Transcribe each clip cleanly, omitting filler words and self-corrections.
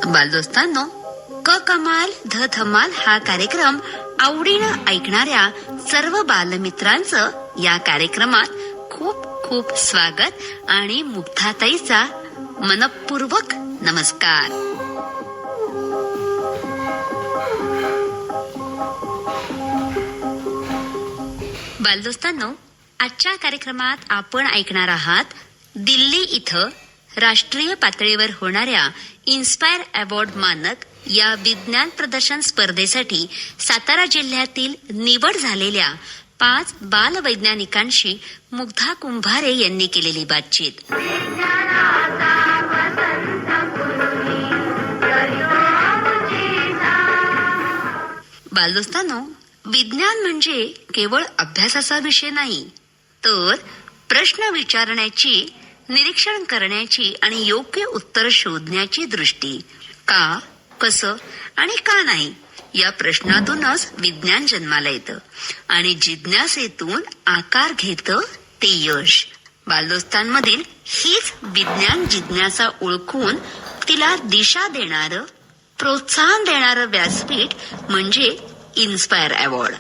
बालदोस्तांनो, क कमाल ध धमाल हा कार्यक्रम आवडीनं ऐकणाऱ्या सर्व बालमित्रांचं या कार्यक्रमात खूप खूप स्वागत आणि मुग्धाताईचा मनपूर्वक नमस्कार. बालदोस्तांनो, आजच्या कार्यक्रमात आपण ऐकणार आहात दिल्ली इथं राष्ट्रीय पातळीवर होणाऱ्या इन्स्पायर अवॉर्ड मानक या विज्ञान प्रदर्शन स्पर्धेसाठी सातारा जिल्ह्यातील निवड झालेल्या 5 बालवैज्ञानिकांशी मुग्धा कुंभारे यांनी केलेली बातचीत. बालदोस्तांनो, विज्ञान म्हणजे केवळ अभ्यासाचा विषय नाही, तर प्रश्न विचारण्याची, निरीक्षण करण्याची आणि योग्य उत्तर शोधण्याची दृष्टी. का, कसं आणि का नाही या प्रश्नातूनच विज्ञान जन्माला येतं आणि जिज्ञासेतून आकार घेतं ते यश. बालदोस्तांमधील हीच विज्ञान जिज्ञासा ओळखून तिला दिशा देणारं, प्रोत्साहन देणारं व्यासपीठ म्हणजे इन्स्पायर अवॉर्ड.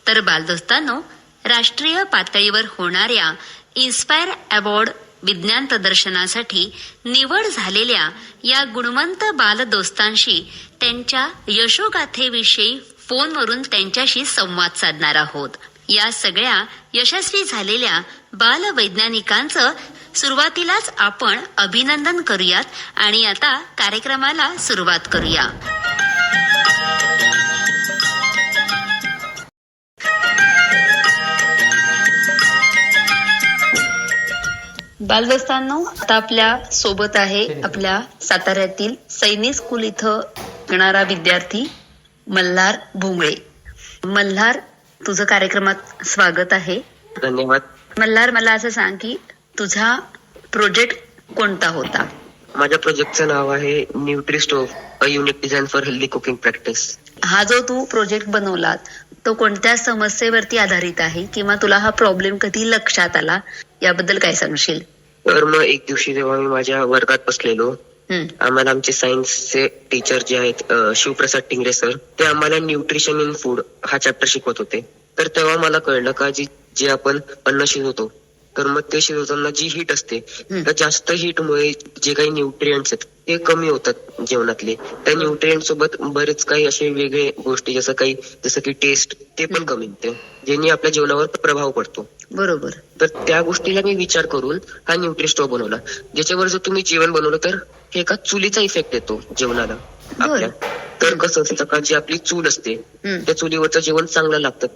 तर बालदोस्तांनो, राष्ट्रीय पातळीवर होणाऱ्या इन्स्पायर अवॉर्ड विज्ञान प्रदर्शनासाठी निवड झालेल्या या गुणवंत बालदोस्तांशी त्यांच्या यशोगाथेविषयी फोनवरून त्यांच्याशी संवाद साधणार आहोत. या सगळ्या यशस्वी झालेल्या बालवैज्ञानिकांचं सुरुवातीलाच आपण अभिनंदन करूयात आणि आता कार्यक्रमाला सुरुवात करूया. बालदोस्तांनो, आता आपल्या सोबत आहे आपल्या साताऱ्यातील सैनिक स्कूल इथं शिकणारा विद्यार्थी मल्हार भोंगळे. मल्हार, तुझं कार्यक्रमात स्वागत आहे. धन्यवाद. मल्हार, मला असं सांग की तुझा प्रोजेक्ट कोणता होता? माझ्या प्रोजेक्टचं नाव आहे Nutristove, a unique design for healthy cooking practice. हा जो तू प्रोजेक्ट बनवलात तो कोणत्या समस्येवरती आधारित आहे किंवा तुला हा प्रॉब्लेम कधी लक्षात आला, याबद्दल काय सांगशील? तर मग एक दिवशी जेव्हा मी माझ्या वर्गात बसलेलो, आम्हाला आमचे सायन्सचे टीचर जे आहेत शिवप्रसाद टिंगरे सर, ते आम्हाला न्यूट्रिशन इन फूड हा चॅप्टर शिकवत होते. तर तेव्हा मला कळलं का जे आपण अन्न शिजवतो, तर मग ते शिजवताना जी हीट असते, तर जास्त हीटमुळे जे काही न्यूट्रिएंट्स आहेत ते कमी होतात जेवणातले. त्या न्यूट्रिएंट सोबत बरेच काही असे वेगळे गोष्टी जसं की टेस्ट, ते पण कमी होते, ज्यांनी आपल्या जेवणावर प्रभाव पडतो. बरोबर. तर त्या गोष्टीला मी विचार करून हा न्यूट्रिस्टोव्ह बनवला, ज्याच्यावर जर तुम्ही जेवण बनवलं तर हे एका चुलीचा इफेक्ट येतो जेवणाला आपल्या. तर कसं असतं का, जी आपली चूल असते त्या चुलीवरचं जेवण चांगलं लागतं,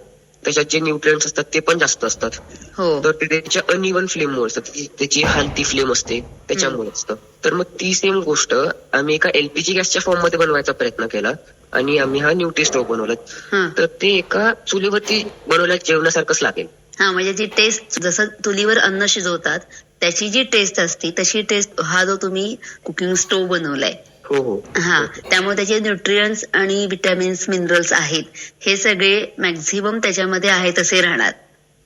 त्याच्यात जे न्यूट्रिएंट्स असतात ते पण जास्त असतात. तर ते त्याच्या अनइव्हन फ्लेममुळे असतात, त्याची हलती फ्लेम असते त्याच्यामुळे असतं. तर मग ती सेम गोष्ट आम्ही एका एलपीजी गॅसच्या फॉर्म मध्ये बनवायचा प्रयत्न केला आणि आम्ही हा न्यूट्रिस्टोव्ह बनवला. तर ते एका चुलीवरती बनवल्या जेवणासारखंच लागेल. हा, म्हणजे जी टेस्ट, जसं चुलीवर अन्न शिजवतात त्याची जी टेस्ट असते तशी टेस्ट हा जो तुम्ही कुकिंग स्टोव्ह बनवलाय. हो. हा, त्यामुळे त्याचे न्यूट्रियन्स आणि विटॅमिन्स, मिनरल्स आहेत, हे सगळे मॅक्झिमम त्याच्यामध्ये आहेत असे राहणार.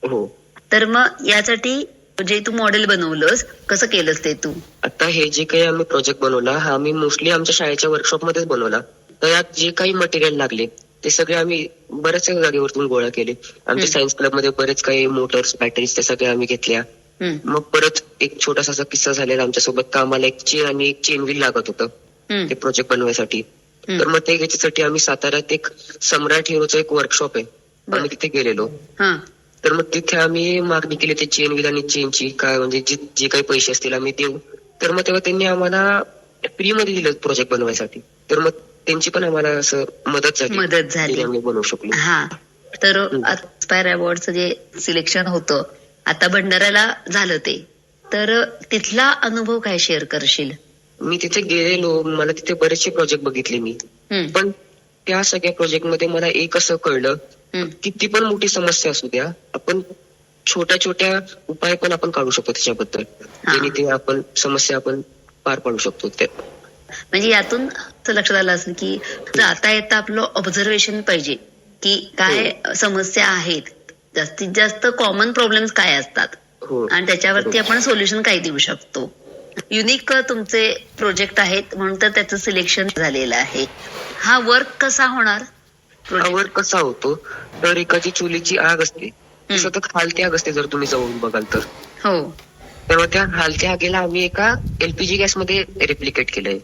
हो. तर मग यासाठी जे तू मॉडेल बनवलंस, कसं केलंस ते तू? आता हे जे काही आम्ही प्रोजेक्ट बनवला हा आम्ही मोस्टली आमच्या शाळेच्या वर्कशॉप मध्येच बनवला. तर यात जे काही मटेरियल लागले ते सगळे आम्ही बऱ्याच जागेवरतून गोळा केले. आमच्या सायन्स क्लब मध्ये बरेच काही मोटर्स, बॅटरीज त्या सगळ्या आम्ही घेतल्या. मग परत एक छोटासा असा किस्सा झालेला आमच्यासोबत का, आम्हाला एक चेन आणि एक चेन व्हील लागत होतं ते प्रोजेक्ट बनवायसाठी. तर मग ते घ्यायच्यासाठी आम्ही साताऱ्यात एक सम्राट हिरोचं एक वर्कशॉप आहे, आम्ही तिथे गेलेलो. तर मग तिथे आम्ही मागणी केली ते चेन व्हील आणि चेनची, काय म्हणजे जे काही पैसे असतील आम्ही देऊ. तर मग तेव्हा त्यांनी आम्हाला फ्री मध्ये दिलं प्रोजेक्ट बनवायसाठी. तर मग त्यांची पण आम्हाला असं मदत झाली, आम्ही बनवू शकलो. हा, तर इन्स्पायर अवॉर्डचं जे सिलेक्शन होतं आता भंडाऱ्याला झालं, ते तर तिथला अनुभव काय शेअर करशील? मी तिथे गेलेलो, मला तिथे बरेचसे प्रोजेक्ट बघितले मी, पण त्या सगळ्या प्रोजेक्ट मध्ये मला एक असं कळलं, किती पण मोठी समस्या असू द्या, आपण छोट्या छोट्या उपाय पण आपण काढू शकतो त्याच्याबद्दल, जेणे ते आपण समस्या आपण पार पाडू शकतो. म्हणजे यातून लक्षात आलं असेल की जाता येता आपलं ऑब्झर्वेशन पाहिजे की काय समस्या आहेत, जास्तीत जास्त कॉमन प्रॉब्लेम्स काय असतात आणि त्याच्यावरती आपण सोल्युशन काय देऊ शकतो. युनिक तुमचे प्रोजेक्ट आहेत म्हणून तर त्याचं सिलेक्शन झालेलं आहे. हा वर्क कसा होणार? आवर कसा होतो तर एखादी चुलीची आग असते ती सतत हालती आग असते, जर तुम्ही जाऊन बघाल तर. हो. तेव्हा त्या हालत्या आगीला आम्ही एका एलपीजी गॅस मध्ये रेप्लिकेट केलंय,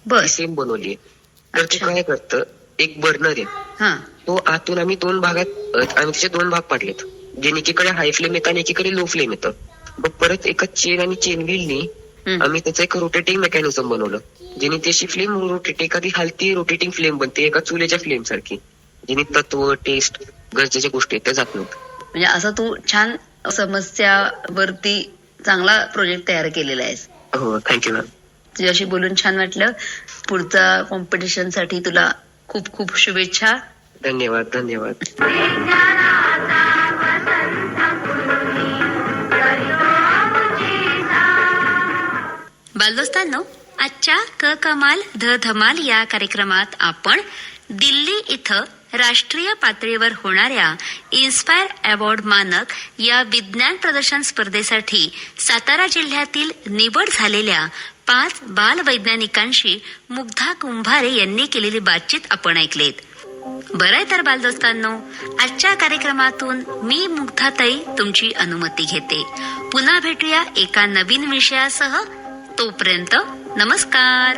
बर. सेम बनवली. तर ते अच्छा. काय करतं, एक बर्नर आहे हा. तो आतून आम्ही दोन भागात आम्ही त्याचे दोन भाग पाडलेत, जे एकीकडे हाय फ्लेम येतं आणि एकीकडे लो फ्लेम येतं. मग परत एका चेन आणि चेन व्हीलनी आम्ही त्याचं एक रोटेटिंग मेकॅनिझम बनवलं, जेणे त्याची फ्लेम रोटेट एखादी हलती रोटेटिंग फ्लेम बनते एका चुलीच्या फ्लेम सारखी, जेणे तत्व टेस्ट गरजेच्या गोष्टी आहेत त्या जात नाहीत. म्हणजे असं तू छान समस्यावरती चांगला प्रोजेक्ट तयार केलेला आहेस. हो, थँक्यू मॅम. तुझ्याशी बोलून छान वाटलं. पुढचा कॉम्पिटिशन साठी तुला खूप खूप शुभेच्छा. धन्यवाद धन्यवाद. बालदोस्तांनो, आजच्या क कमाल ध धमाल या कार्यक्रमात आपण दिल्ली इथं राष्ट्रीय पातळीवर होणाऱ्या इन्स्पायर अवॉर्ड मानक या विज्ञान प्रदर्शन स्पर्धेसाठी सातारा जिल्ह्यातील निवड झालेल्या 5 बालवैज्ञानिकांशी मुग्धा कुंभारे यांनी केलेली बातचीत आपण ऐकलीत. बरं तर बालदोस्तांनो, आजच्या कार्यक्रमातून मी मुग्धाताई तुमची अनुमती घेते. पुन्हा भेटूया एका नवीन विषयासह. तोपर्यंत नमस्कार.